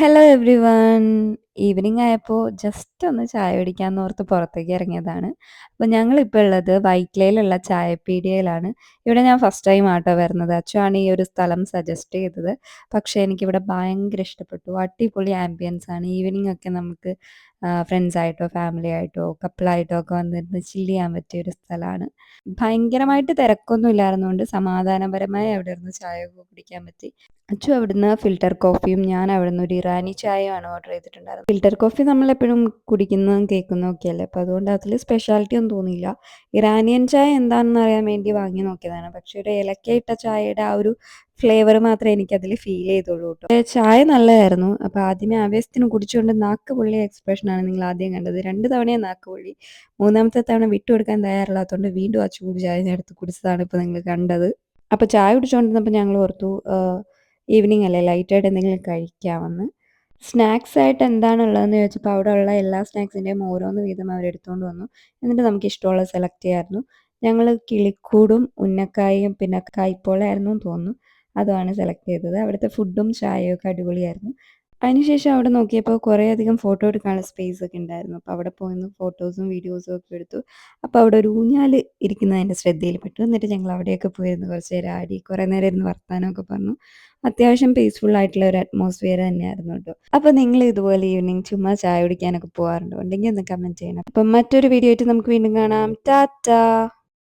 Hello everyone. Evening ആയപ്പോൾ just ഒന്ന് ചായ കുടിക്കാന്ന് ഓർത്ത് പുറത്തേക്ക് ഇറങ്ങിയതാണ്. അപ്പോൾ ഞങ്ങളിപ്പോൾ ഉള്ളത് വൈറ്റ്ലയിലുള്ള ചായപ്പീടികയിലാണ്. ഇവിടെ ഞാൻ ഫസ്റ്റ് ടൈം ആട്ടോ വരുന്നത്. അച്ചുവാണ് ഈ ഒരു സ്ഥലം സജസ്റ്റ് ചെയ്തത്. പക്ഷേ എനിക്കിവിടെ ഭയങ്കര ഇഷ്ടപ്പെട്ടു. അടിപൊളി ആംബിയൻസ് ആണ്. ഈവനിങ് ഒക്കെ നമുക്ക് ഫ്രണ്ട്സ് ആയിട്ടോ ഫാമിലി ആയിട്ടോ കപ്പിളായിട്ടോ ഒക്കെ വന്നിരുന്ന് ചില്ല് ചെയ്യാൻ പറ്റിയ ഒരു സ്ഥലമാണ്. ഭയങ്കരമായിട്ട് തിരക്കൊന്നും ഇല്ലായിരുന്നുകൊണ്ട് സമാധാനപരമായി അവിടെ ഇരുന്ന് ചായ ഒക്കെ കുടിക്കാൻ പറ്റി. അച്ചു അവിടുന്ന് ഫിൽറ്റർ കോഫിയും ഞാൻ അവിടുന്ന് ഒരു ഇറാനി ചായയുമാണ് ഓർഡർ ചെയ്തിട്ടുണ്ടായിരുന്നത്. ഫിൽറ്റർ കോഫി നമ്മളെപ്പോഴും കുടിക്കുന്നതും കേൾക്കുന്നതും ഒക്കെ അല്ലേ, അപ്പോൾ അതുകൊണ്ട് അതിൽ സ്പെഷ്യാലിറ്റി ഒന്നും തോന്നിയില്ല. ഇറാനിയൻ ചായ എന്താണെന്ന് അറിയാൻ വേണ്ടി വാങ്ങി നോക്കിയതാണ്. പക്ഷേ ഒരു ഏലക്കയിട്ട ചായയുടെ ആ ഒരു ഫ്ലേവർ മാത്രമേ എനിക്കതിൽ ഫീൽ ചെയ്തുള്ളൂ കേട്ടോ. ചായ നല്ലതായിരുന്നു. അപ്പോൾ ആദ്യമേ ആവേശത്തിന് കുടിച്ചുകൊണ്ട് നാക്ക് പൊള്ളിയ എക്സ്പ്രഷനാണ് നിങ്ങൾ ആദ്യം കണ്ടത്. 2 തവണയും നാക്ക് പൊള്ളി. മൂന്നാമത്തെ തവണ വിട്ടുകൊടുക്കാൻ തയ്യാറില്ലാത്തതുകൊണ്ട് വീണ്ടും ആ ചൂട് ചായ ഞാൻ എടുത്ത് കുടിച്ചതാണ് ഇപ്പോൾ നിങ്ങൾ കണ്ടത്. അപ്പോൾ ചായ കുടിച്ചുകൊണ്ടിരുന്നപ്പോൾ ഞങ്ങൾ ഓർത്തു ഈവനിങ് അല്ലേ, ലൈറ്റായിട്ട് എന്തെങ്കിലും കഴിക്കാമെന്ന്. സ്നാക്സ് ആയിട്ട് എന്താണുള്ളതെന്ന് ചോദിച്ചപ്പോൾ അവിടെ ഉള്ള എല്ലാ സ്നാക്സിൻ്റെയും ഓരോന്ന് വീതം അവരെടുത്തുകൊണ്ട് വന്നു. എന്നിട്ട് നമുക്ക് ഇഷ്ടമുള്ളത് സെലക്ട് ചെയ്യായിരുന്നു. ഞങ്ങൾ കിളിക്കൂടും ഉന്നക്കായും പിന്നെ കായ്പോളയായിരുന്നു എന്ന് തോന്നുന്നു, അതുമാണ് സെലക്ട് ചെയ്തത്. അവിടുത്തെ ഫുഡും ചായയും ഒക്കെ അടിപൊളിയായിരുന്നു. അതിനുശേഷം അവിടെ നോക്കിയപ്പോൾ കുറേയധികം ഫോട്ടോ എടുക്കാനുള്ള സ്പേസ് ഒക്കെ ഉണ്ടായിരുന്നു. അപ്പോൾ അവിടെ പോയി ഫോട്ടോസും വീഡിയോസും ഒക്കെ എടുത്തു. അപ്പോൾ അവിടെ ഒരു ഊഞ്ഞാൽ ഇരിക്കുന്നത് എൻ്റെ ശ്രദ്ധയിൽപ്പെട്ടു. എന്നിട്ട് ഞങ്ങൾ അവിടെയൊക്കെ പോയിരുന്നു കുറച്ച് നേരം ആടി, കുറേ നേരം ഇരുന്ന് വർത്താനമൊക്കെ പറഞ്ഞു. അത്യാവശ്യം പീസ്ഫുൾ ആയിട്ടുള്ള ഒരു അറ്റ്മോസ്ഫിയർ തന്നെയായിരുന്നു കേട്ടോ. അപ്പോൾ നിങ്ങൾ ഇതുപോലെ ഈവനിങ് ചുമ്മാ ചായ കുടിക്കാനൊക്കെ പോകാറുണ്ടോ? ഉണ്ടെങ്കിൽ ഒന്ന് കമൻറ്റ് ചെയ്യണം. അപ്പം മറ്റൊരു വീഡിയോ ആയിട്ട് നമുക്ക് വീണ്ടും കാണാം. ടാറ്റാ.